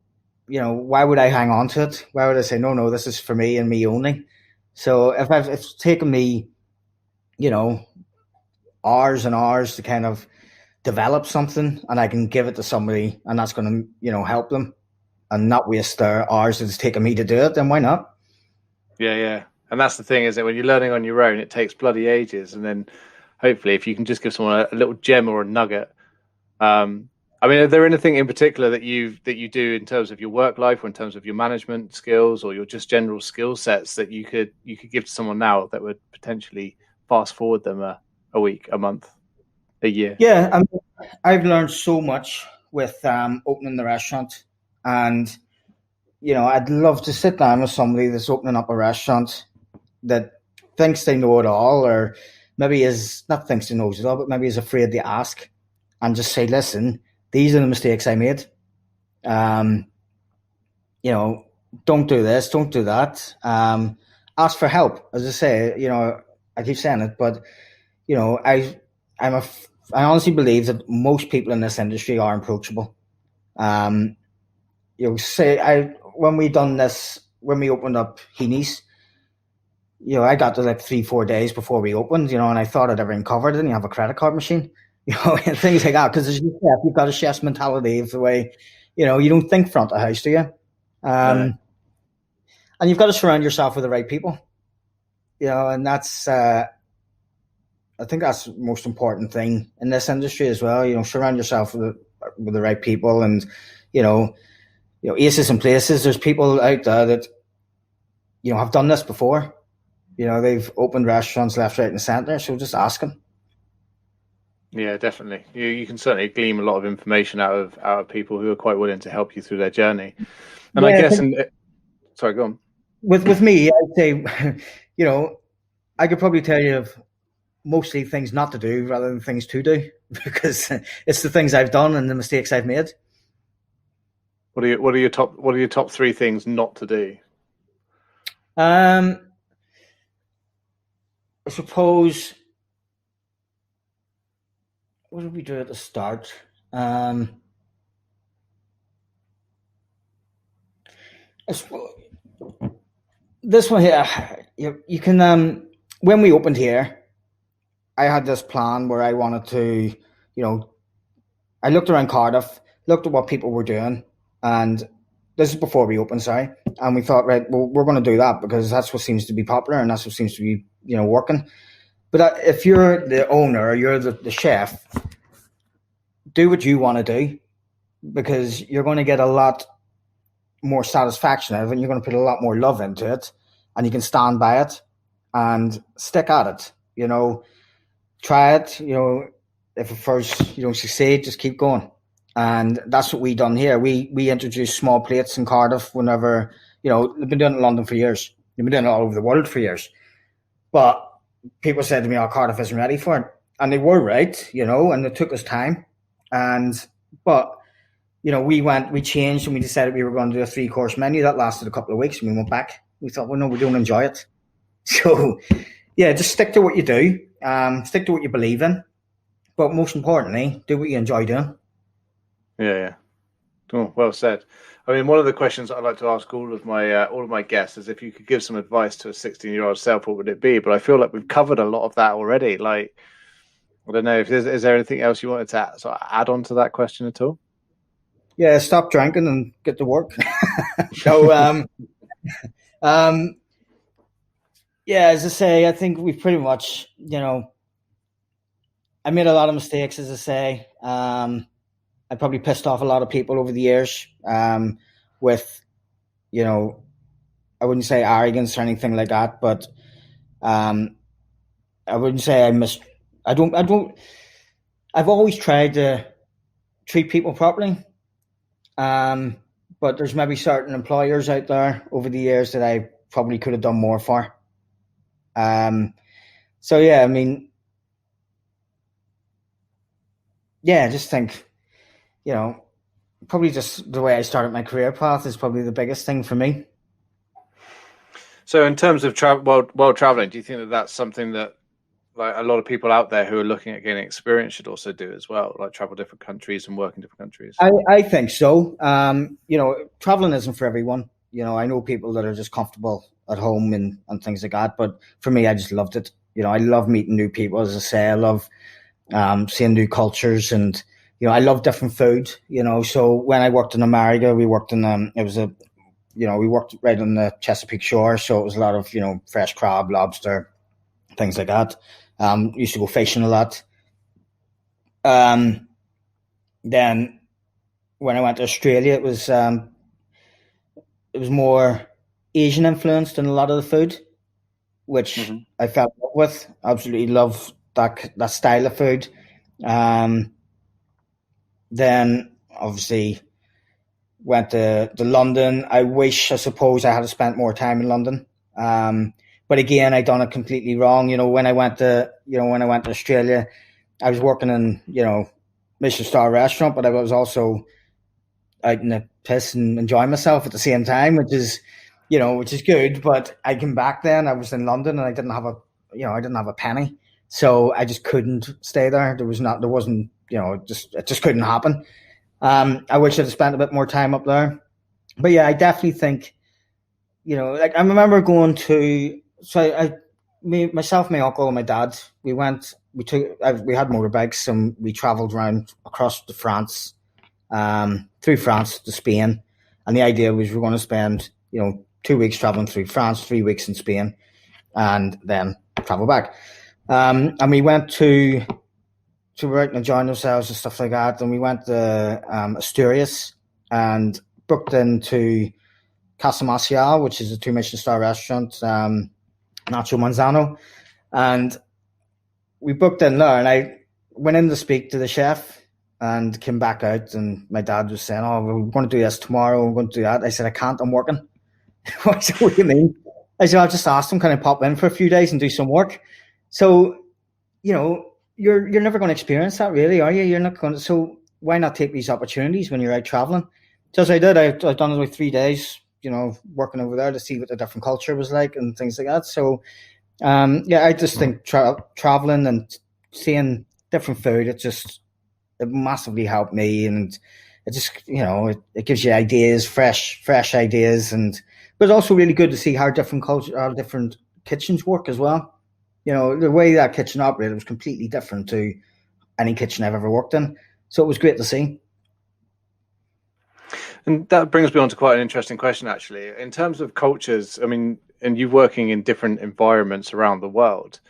why would I hang on to it? Why would I say, no, this is for me and me only? So if it's taken me, hours and hours to kind of develop something, and I can give it to somebody, and that's going to, help them and not waste their hours that it's taken me to do it, then why not? Yeah. And that's the thing, is that when you're learning on your own, it takes bloody ages. And then hopefully if you can just give someone a little gem or a nugget. I mean, are there anything in particular that you do in terms of your work life, or in terms of your management skills, or your just general skill sets that you could give to someone now that would potentially fast forward them a week, a month, a year? Yeah, I've learned so much with opening the restaurant, and I'd love to sit down with somebody that's opening up a restaurant that thinks they know it all, or maybe not thinks they knows it all, but maybe is afraid to ask, and just say, listen, these are the mistakes I made. Don't do this, don't do that. Ask for help. As I say, I keep saying it, but I honestly believe that most people in this industry are approachable. When we opened up Heaney's, I got to like 3-4 days before we opened, and I thought I'd everything covered. Didn't you have a credit card machine? And things like that. Because as you said, you've got a chef's mentality of the way, you don't think front of house, do you? And you've got to surround yourself with the right people, and that's, I think that's the most important thing in this industry as well. Surround yourself with the right people, and, aces and places. There's people out there that, have done this before. They've opened restaurants left, right, and centre. So just ask them. Yeah, definitely. You can certainly glean a lot of information out of people who are quite willing to help you through their journey. And I guess, sorry, go on. With me, I'd say, I could probably tell you of mostly things not to do rather than things to do, because it's the things I've done and the mistakes I've made. What are your top 3 things not to do? I suppose, what did we do at the start? I This one here, you can. When we opened here, I had this plan where I wanted to, I looked around Cardiff, looked at what people were doing, and this is before we opened, sorry, and we thought, right, well, we're going to do that because that's what seems to be popular and that's what seems to be, working. But if you're the owner or you're the chef, do what you want to do because you're going to get a lot more satisfaction out of it and you're going to put a lot more love into it and you can stand by it and stick at it, try it, if at first you don't succeed, just keep going. And that's what we done here. We introduced small plates in Cardiff whenever, they've been doing it in London for years. They've been doing it all over the world for years. But people said to me, Cardiff isn't ready for it. And they were right, and it took us time. But we changed and we decided we were going to do a 3-course menu. That lasted a couple of weeks and we went back. We thought, well, no, we don't enjoy it. So, yeah, just stick to what you do. Stick to what you believe in. But most importantly, do what you enjoy doing. Yeah. Oh, well said. I mean, one of the questions I'd like to ask all of my guests is if you could give some advice to a 16-year-old self, what would it be? But I feel like we've covered a lot of that already. Like, I don't know if is there anything else you wanted to sort of add on to that question at all? Yeah, stop drinking and get to work. So, yeah, as I say, I think we've pretty much, I made a lot of mistakes, as I say. I probably pissed off a lot of people over the years with, I wouldn't say arrogance or anything like that, but I wouldn't say I've always tried to treat people properly. But there's maybe certain employers out there over the years that I probably could have done more for. So yeah, I mean, yeah, I just think, probably just the way I started my career path is probably the biggest thing for me. So in terms of while traveling, do you think that that's something that like a lot of people out there who are looking at gaining experience should also do as well, like travel different countries and work in different countries? I think so. Traveling isn't for everyone. I know people that are just comfortable at home and things like that. But for me, I just loved it. I love meeting new people. As I say, I love seeing new cultures and, I love different food, So when I worked in America, we worked in, we worked right on the Chesapeake Shore. So it was a lot of, fresh crab, lobster, things like that. Used to go fishing a lot. Then when I went to Australia, it was more Asian influenced in a lot of the food, which I fell in love with. Absolutely love that style of food. Then obviously went to London. I suppose I had spent more time in London. But again, I done it completely wrong. When I went to Australia, I was working in, Michelin star restaurant, but I was also out in the piss and enjoying myself at the same time, which is good. But I came back then, I was in London and I didn't have a penny. So I just couldn't stay there. It just couldn't happen. I wish I'd spent a bit more time up there. But yeah, I definitely think, like I remember going to, myself, my uncle and my dad, we had motorbikes and we traveled around across to France, through France to Spain. And the idea was we were going to spend, 2 weeks traveling through France, 3 weeks in Spain, and then travel back. And we went to we're out and enjoying ourselves and stuff like that. And we went to Asturias and booked into Casa Marcial, which is a 2 Michelin star restaurant, Nacho Manzano. And we booked in there and I went in to speak to the chef and came back out and my dad was saying, we're going to do this tomorrow, we're going to do that. I said, I can't, I'm working. I said, what do you mean? I said, I'll just ask him, can I pop in for a few days and do some work? So, you're never going to experience that really, are you? You're not going to, so why not take these opportunities when you're out traveling? Just I did. I've done it like 3 days, working over there to see what the different culture was like and things like that. So, I just think traveling and seeing different food, it massively helped me, and it just, it gives you ideas, fresh ideas, but it's also really good to see how different culture, how different kitchens work as well. You know, the way that kitchen operated was completely different to any kitchen I've ever worked in. So it was great to see. And that brings me on to quite an interesting question, actually. In terms of cultures, I mean, and you working in different environments around the world.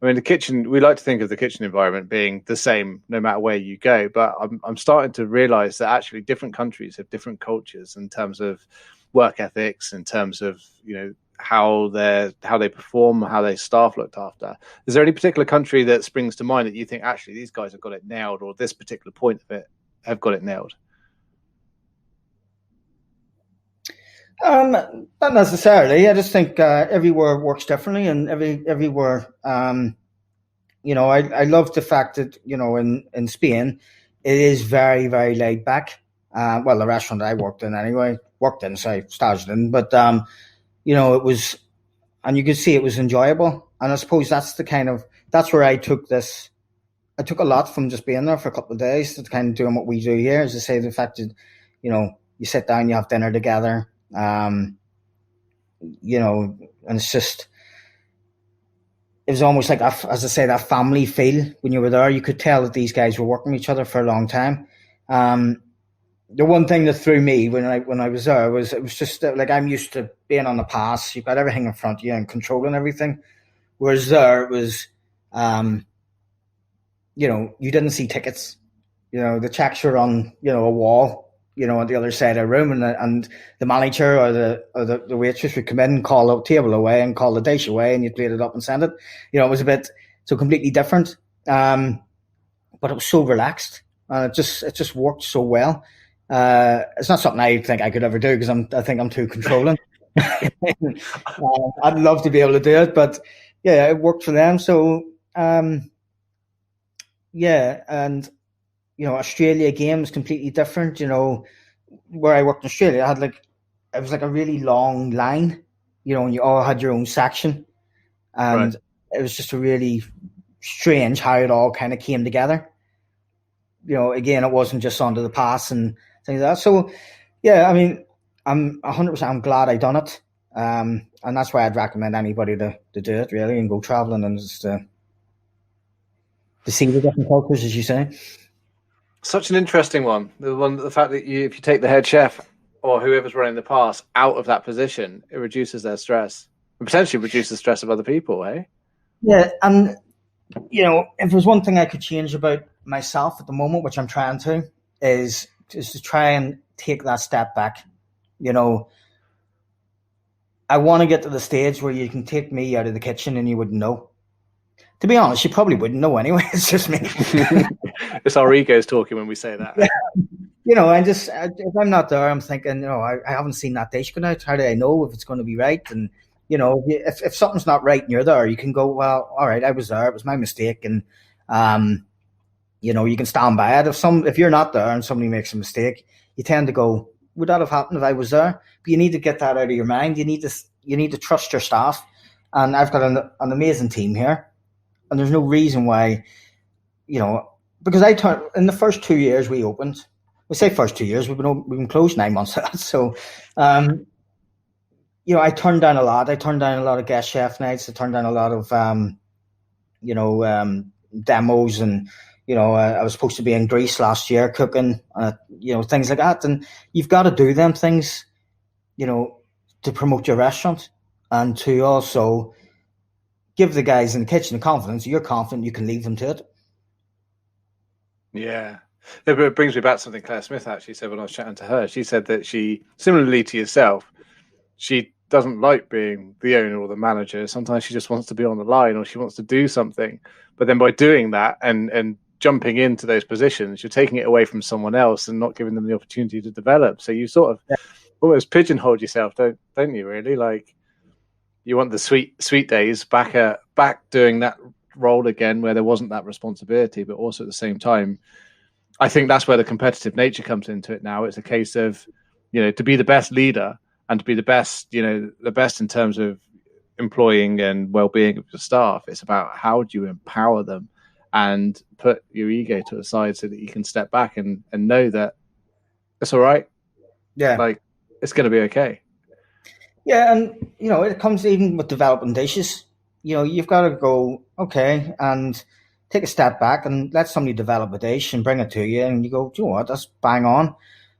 I mean, the kitchen, we like to think of the kitchen environment being the same no matter where you go, but I'm starting to realize that actually different countries have different cultures in terms of work ethics, in terms of, you know, how they perform, how their staff looked after. Is there any particular country that springs to mind that you think actually these guys have got it nailed, or this particular point of it have got it nailed? Not necessarily. I just think everywhere works differently, and everywhere. You know, I love the fact that, you know, in Spain, it is very, very laid back. Well, the restaurant I worked in, started in, but you know, it was, and you could see it was enjoyable. And I suppose that's where I took this. I took a lot from just being there for a couple of days to kind of doing what we do here. As I say, the fact that, you know, you sit down, you have dinner together. You know, and it's just, it was almost like, as I say, that family feel when you were there. You could tell that these guys were working with each other for a long time. The one thing that threw me when I was there was, it was just like, I'm used to being on the pass. You've got everything in front of you and controlling everything. Whereas there it was, you know, you didn't see tickets. You know, the checks were on, you know, a wall, you know, on the other side of the room, and the manager or the waitress would come in and call the table away and call the dish away, and you'd plate it up and send it. You know, it was a bit so completely different, but it was so relaxed, and it just worked so well. It's not something I think I could ever do, because I think I'm too controlling. I'd love to be able to do it, but yeah, it worked for them. So yeah, and you know, Australia game is completely different. You know, where I worked in Australia, it was like a really long line, you know, and you all had your own section. And It was just a really strange how it all kind of came together. You know, again, it wasn't just under the pass and things like that. So, yeah, I mean, I'm 100%, I'm glad I done it. And that's why I'd recommend anybody to do it, really, and go traveling and just to see the different cultures, as you say. Such an interesting one. The fact that if you take the head chef or whoever's running the pass out of that position, it reduces their stress and potentially reduces the stress of other people, eh? Yeah, and you know, if there's one thing I could change about myself at the moment, which I'm trying to, is to try and take that step back. You know, I want to get to the stage where you can take me out of the kitchen and you wouldn't know. To be honest, you probably wouldn't know anyway. It's just me. It's our egos talking when we say that. Yeah. You know, if I'm not there, I'm thinking, you know, I haven't seen that dish go out. How do I know if it's going to be right? And, you know, if something's not right and you're there, you can go, well, all right, I was there. It was my mistake. And, you know, you can stand by it. If you're not there and somebody makes a mistake, you tend to go, would that have happened if I was there? But you need to get that out of your mind. You need to trust your staff. And I've got an amazing team here. And there's no reason why, you know, because in the first 2 years we opened, we say first 2 years, we've been closed 9 months. So, you know, I turned down a lot. I turned down a lot of guest chef nights. I turned down a lot of, you know, demos, and, you know, I was supposed to be in Greece last year cooking, you know, things like that. And you've got to do them things, you know, to promote your restaurant and to also give the guys in the kitchen the confidence. You're confident you can leave them to it. Yeah. It brings me back to something Claire Smith actually said when I was chatting to her. She said that she, similarly to yourself, she doesn't like being the owner or the manager. Sometimes she just wants to be on the line, or she wants to do something. But then by doing that and jumping into those positions, you're taking it away from someone else and not giving them the opportunity to develop. So you sort of almost pigeonholed yourself, don't you, really? Like, you want the sweet days back doing that role again, where there wasn't that responsibility, but also at the same time, I think that's where the competitive nature comes into it now. It's a case of, you know, to be the best leader and to be the best, you know, the best in terms of employing and well-being of your staff. It's about how do you empower them and put your ego to the side so that you can step back and know that it's all right. Yeah. Like, it's going to be okay. Yeah, and it comes even with developing dishes. You've got to go, okay, and take a step back and let somebody develop a dish and bring it to you, and you go, do you know what, that's bang on,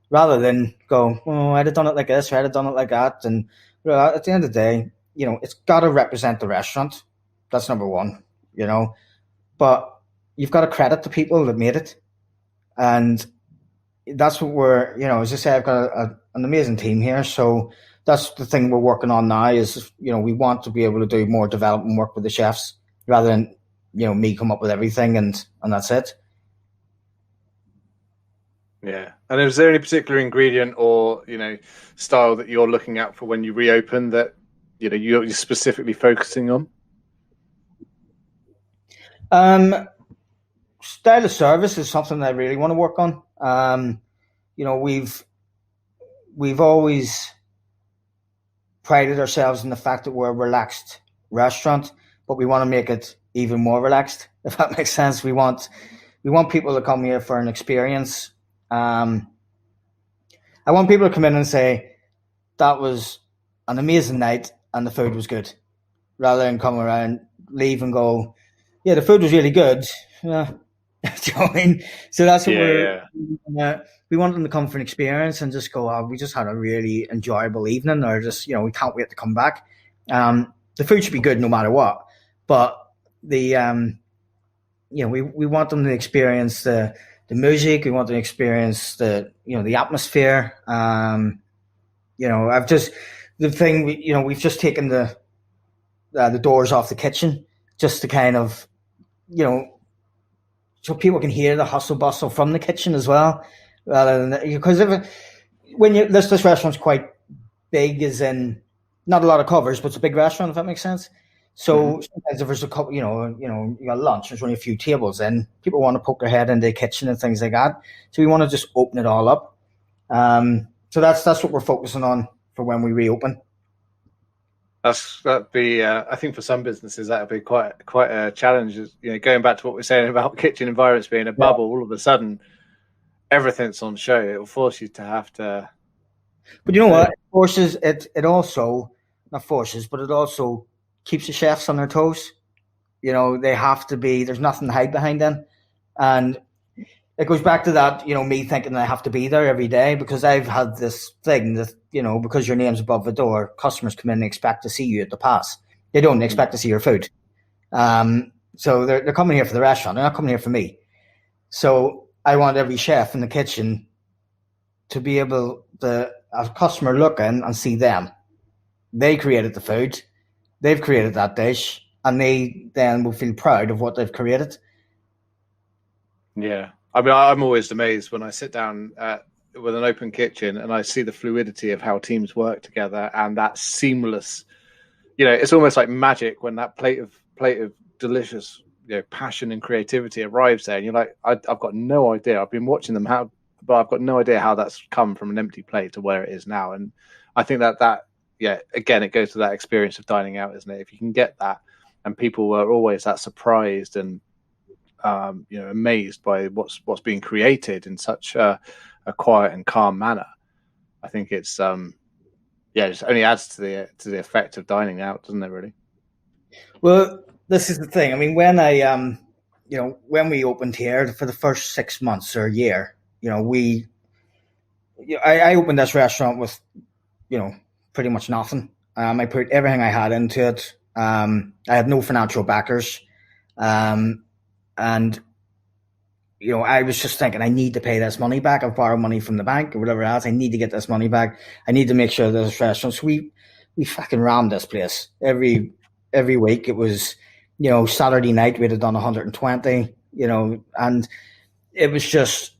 rather than go, oh, I'd have done it like this, or I'd have done it like that. And at the end of the day, it's got to represent the restaurant. That's number one, but you've got to credit the people that made it. And that's what we're, as I say, I've got an amazing team here. So that's the thing we're working on now is, we want to be able to do more development work with the chefs rather than, me come up with everything and that's it. Yeah. And is there any particular ingredient or, style that you're looking at for when you reopen that, you're specifically focusing on? Style of service is something I really want to work on. We've always prided ourselves in the fact that we're a relaxed restaurant, but we want to make it even more relaxed, if that makes sense. We want people to come here for an experience. I want people to come in and say, that was an amazing night and the food was good, rather than come around, leave and go, yeah, the food was really good. Yeah. Do you know what I mean? So that's what we want them to come for an experience and just go, oh, we just had a really enjoyable evening, or just, we can't wait to come back. The food should be good no matter what, but we want them to experience the music. We want them to experience the atmosphere. We've just taken the doors off the kitchen just to kind of, so people can hear the hustle bustle from the kitchen as well, rather than, because this restaurant's quite big, as in not a lot of covers, but it's a big restaurant, if that makes sense. So sometimes if there's a couple, you got lunch, there's only a few tables in, people want to poke their head into the kitchen and things like that. So we want to just open it all up. So that's what we're focusing on for when we reopen. That'd be, I think for some businesses that'd be quite a challenge. Going back to what we're saying about kitchen environments being a bubble, all of a sudden everything's on show. It will force you to have to. But you know what? It forces it. It also not forces, but it also keeps the chefs on their toes. They have to be. There's nothing to hide behind them, and it goes back to that. Me thinking I have to be there every day, because I've had this thing that, because your name's above the door, customers come in and expect to see you at the pass. They don't expect to see your food. So they're coming here for the restaurant. They're not coming here for me. So I want every chef in the kitchen to be able to, a customer look in and see them. They created the food. They've created that dish, and they then will feel proud of what they've created. Yeah. I mean, I'm always amazed when I sit down with an open kitchen and I see the fluidity of how teams work together, and that seamless, it's almost like magic when that plate of delicious, passion and creativity arrives there, and you're like, I've got no idea. I've been watching them but I've got no idea how that's come from an empty plate to where it is now. And I think that again, it goes to that experience of dining out, isn't it? If you can get that, and people were always that surprised and amazed by what's being created in such a quiet and calm manner. I think it's it just only adds to the effect of dining out, doesn't it? Really. Well, this is the thing. I mean, when when we opened here for the first 6 months or a year, I opened this restaurant with pretty much nothing. I put everything I had into it. I had no financial backers. And I was just thinking, I need to pay this money back. I've borrowed money from the bank or whatever else. I need to get this money back. I need to make sure this restaurant. So we fucking rammed this place every week. It was, Saturday night we'd have done 120, and it was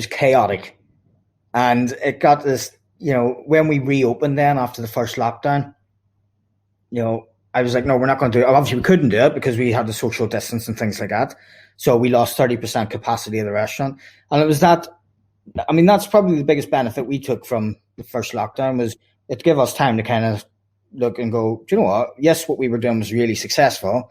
chaotic. And it got this, when we reopened then after the first lockdown, I was like, no, we're not going to do it. Obviously, we couldn't do it because we had the social distance and things like that. So we lost 30% capacity of the restaurant. And it was that, that's probably the biggest benefit we took from the first lockdown, was it gave us time to kind of look and go, do you know what? Yes, what we were doing was really successful,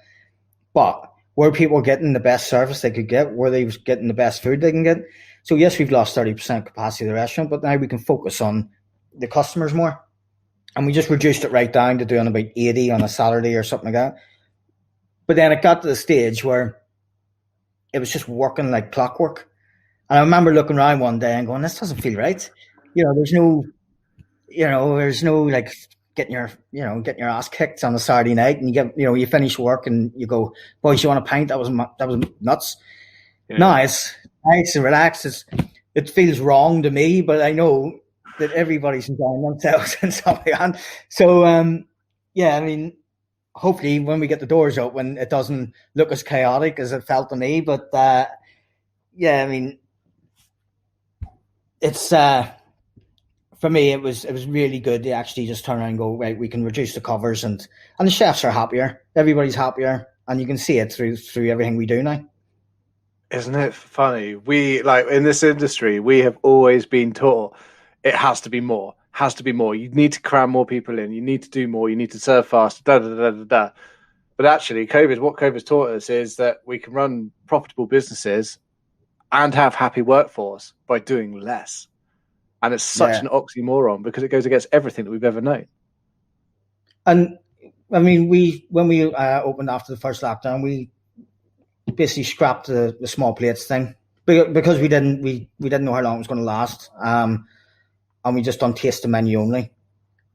but were people getting the best service they could get? Were they getting the best food they can get? So yes, we've lost 30% capacity of the restaurant, but now we can focus on the customers more. and we just reduced it right down to doing about 80 on a Saturday or something like that. But then it got to the stage where it was just working like clockwork. And I remember looking around one day and going, this doesn't feel right. There's no like getting your ass kicked on a Saturday night, and you finish work and you go, boys, you want a pint? That was nuts. Yeah. Now it's nice and relaxed. It feels wrong to me, but I know that everybody's enjoying themselves and stuff like that. So, I mean, hopefully when we get the doors open, it doesn't look as chaotic as it felt to me. But I mean, it's for me, it was really good to actually just turn around and go, right, we can reduce the covers, and the chefs are happier. Everybody's happier, and you can see it through everything we do now. Isn't it funny? We, like, in this industry, we have always been taught it has to be more. You need to cram more people in. You need to do more. You need to serve fast. But actually, what COVID's taught us is that we can run profitable businesses and have happy workforce by doing less. And it's such an oxymoron because it goes against everything that we've ever known. And I mean, when we opened after the first lockdown, we basically scrapped the small plates thing because we didn't know how long it was going to last, and we just done taste the menu only.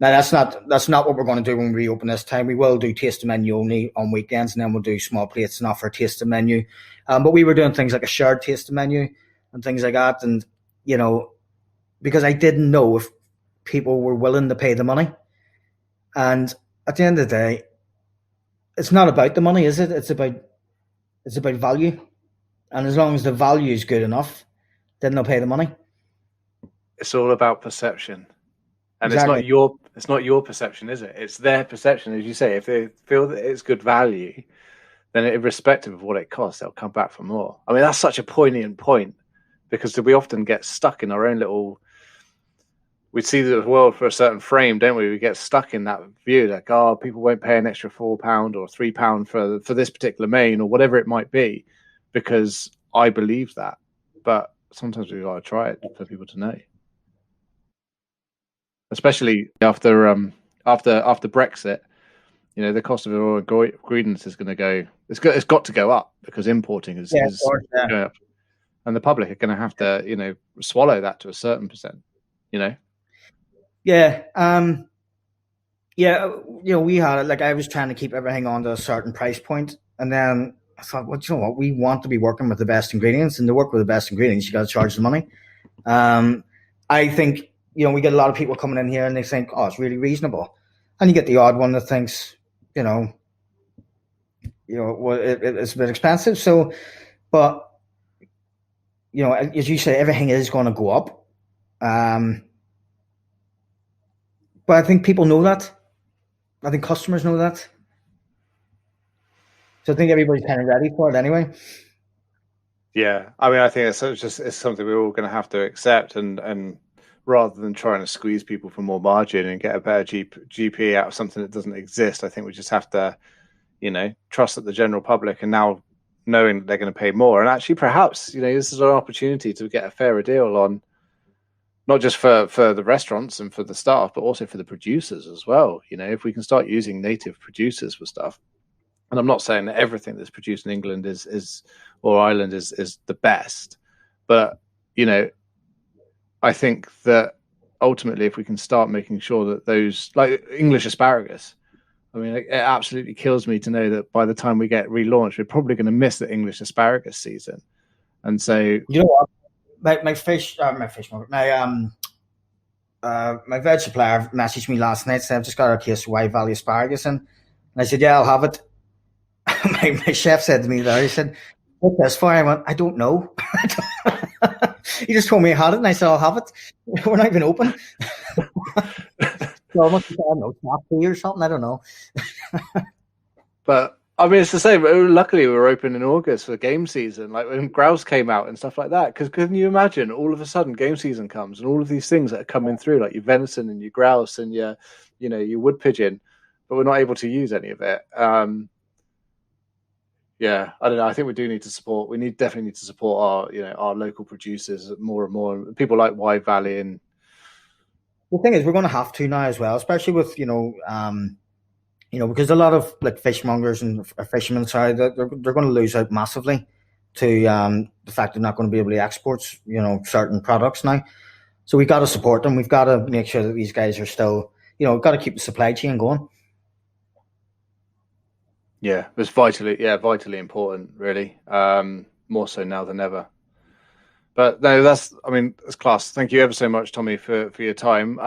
Now that's not what we're going to do when we reopen this time. We will do taste the menu only on weekends, and then we'll do small plates and offer a taste the menu. But we were doing things like a shared taste the menu and things like that, and because I didn't know if people were willing to pay the money. And at the end of the day, it's not about the money, is it? It's about value. And as long as the value is good enough, then they'll pay the money. It's all about perception. And exactly. It's not your perception, is it? It's their perception. As you say, if they feel that it's good value, then irrespective of what it costs, they'll come back for more. I mean, that's such a poignant point, because we often get stuck in our own little... We see the world for a certain frame, don't we? We get stuck in that view, like, people won't pay an extra £4 or £3 for this particular main or whatever it might be, because I believe that. But sometimes we've got to try it for people to know, especially after Brexit. The cost of all ingredients is going to go. It's got to go up because importing is going up, and the public are going to have to swallow that to a certain percent. Yeah. We had it. Like, I was trying to keep everything on to a certain price point, and then I thought, well, you know what? We want to be working with the best ingredients, and to work with the best ingredients, you got to charge the money. I think we get a lot of people coming in here and they think, oh, it's really reasonable, and you get the odd one that thinks, well, it's a bit expensive. So, but as you say, everything is going to go up. But I think people know that. I think customers know that. So I think everybody's kind of ready for it anyway. Yeah, I mean, I think it's something we're all going to have to accept, and rather than trying to squeeze people for more margin and get a better GP out of something that doesn't exist, I think we just have to, trust that the general public, and now knowing that they're going to pay more, and actually perhaps this is an opportunity to get a fairer deal on. Not just for the restaurants and for the staff, but also for the producers as well. If we can start using native producers for stuff, and I'm not saying that everything that's produced in England or Ireland is the best, but I think that ultimately, if we can start making sure that those, like English asparagus, I mean, it absolutely kills me to know that by the time we get relaunched, we're probably going to miss the English asparagus season. And so, what? My veg supplier messaged me last night saying, I've just got a case of Wye Valley asparagus in. And I said, yeah, I'll have it. my chef said to me there, he said, what's this for? I went, I don't know. He just told me I had it, and I said, I'll have it. We're not even open. So I must have said, snap tea or something, I don't know. But I mean, it's the same. Luckily, we were open in August for game season, like when grouse came out and stuff like that. Because can you imagine, all of a sudden, game season comes and all of these things that are coming through, like your venison and your grouse and your wood pigeon, but we're not able to use any of it. Yeah, I don't know. I think we do need to support. We definitely need to support our local producers more and more. People like Wye Valley and The thing is, we're going to have to now as well, especially with because a lot of like fishmongers and fishermen, sorry, they're going to lose out massively to the fact they're not going to be able to export, certain products now. So we've got to support them. We've got to make sure that these guys are still, got to keep the supply chain going. Yeah, it's vitally important, really. More so now than ever. But no, that's class. Thank you ever so much, Tommy, for your time.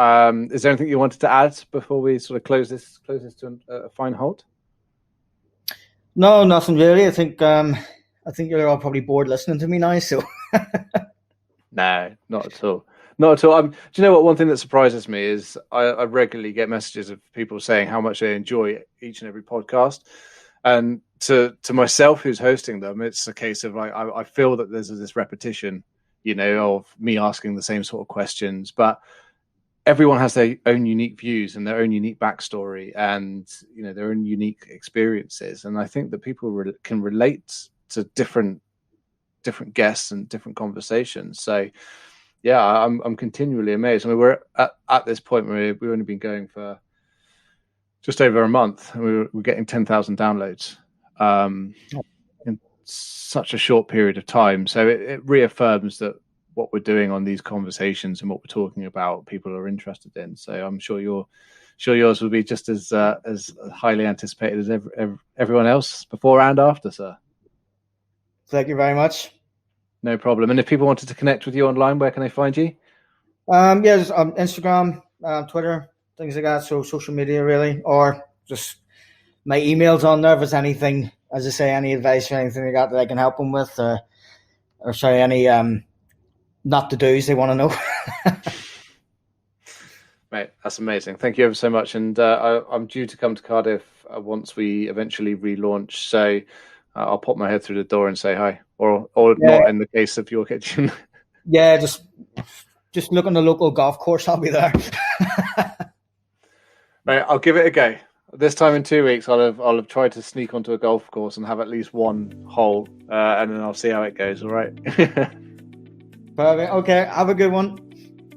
Is there anything you wanted to add before we sort of close this to a fine halt? No, nothing really. I think you're all probably bored listening to me now. So no, not at all. Not at all. Do you know what? One thing that surprises me is I regularly get messages of people saying how much they enjoy each and every podcast. And to myself, who's hosting them, it's a case of I feel that there's this repetition, of me asking the same sort of questions. But everyone has their own unique views and their own unique backstory and, their own unique experiences. And I think that people can relate to different guests and different conversations. So, yeah, I'm continually amazed. I mean, we're at this point where we've only been going for just over a month, and we're getting 10,000 downloads in such a short period of time. So it reaffirms that what we're doing on these conversations and what we're talking about, people are interested in. So I'm sure yours will be just as highly anticipated as everyone else before and after, sir. Thank you very much. No problem. And if people wanted to connect with you online, where can they find you? Just on Instagram, Twitter, things like that. So social media, really, or just my email's on there. If there's anything, as I say, any advice or anything like that I can help them with, or sorry, any not to do's they want to know. Mate, that's amazing. Thank you ever so much. And I'm due to come to Cardiff once we eventually relaunch. So I'll pop my head through the door and say hi, or not in the case of your kitchen. Yeah, just look on the local golf course. I'll be there. Mate, I'll give it a go. This time in 2 weeks, I'll have tried to sneak onto a golf course and have at least one hole, and then I'll see how it goes. All right. Perfect. Okay. Have a good one.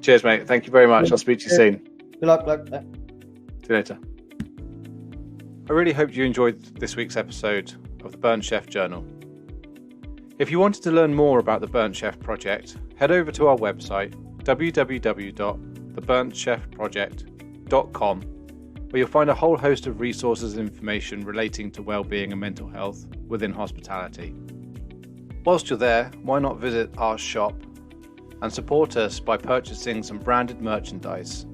Cheers, mate. Thank you very much. I'll speak to you soon. Good luck. See you later. I really hope you enjoyed this week's episode of the Burnt Chef Journal. If you wanted to learn more about the Burnt Chef Project, head over to our website, www.theburnchefproject.com, where you'll find a whole host of resources and information relating to well-being and mental health within hospitality. Whilst you're there, why not visit our shop and support us by purchasing some branded merchandise,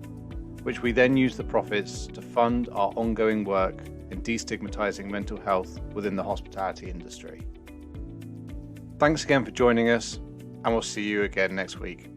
which we then use the profits to fund our ongoing work in destigmatizing mental health within the hospitality industry. Thanks again for joining us, and we'll see you again next week.